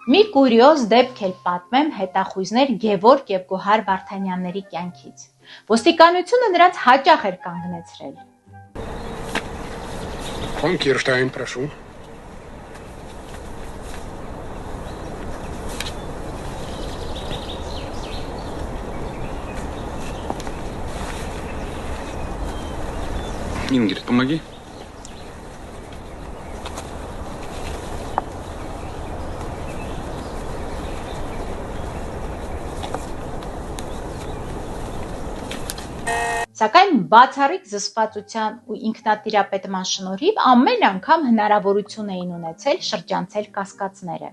Մի կուրիոզ դեպք էլ պատմեմ հետախույզներ Գևորգ և Գոհար Վարդանյանների կյանքից։ Ոստիկանությունը նրանց հաճախ էր կանգնեցրել։ Фон Кирштайн, прошу. Нина говорит, помоги. Սակայն բացառիկ զսպվածության ու ինքնատիրապետման շնորհիվ ամեն անգամ հնարավորություն էին ունեցել շրջանցել կասկածները։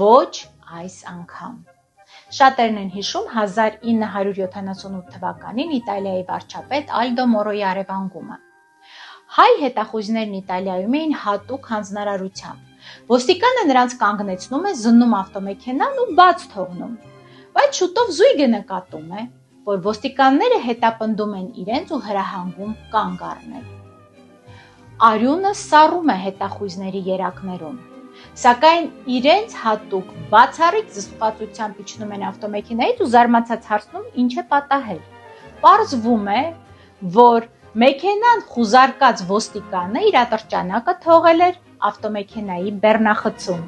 Ոչ այս անգամ։ Շատերն են հիշում 1978 թվականին Իտալիայի վարչապետ Ալդո Մորոյի առևանգումը։ Հայ հետախույզներն Իտալիայում էին հատուկ հանձնարարությամբ։ Ոստիկանը նրանց կանգնեցնում է, զննում ավտոմեքենան ու բաց թողնում, բայց շուտով զույգը նկատում է, որ ոստիկանները հետապնդում են իրենց ու հրահանգում կանգ առնել։ Արյունը սառում է հետախույզների երակներում, սակայն իրենց հատուկ բացառիկ զսպվածությամբ իջնում են ավտոմեքենայից ու զարմացած հարցնում ինչ է պատահել։ Պարզվում է, որ մեքենան խուզարկած ոստիկանը իր ատրճանակը թողել էր ավտոմեքենայի բեռնախցում։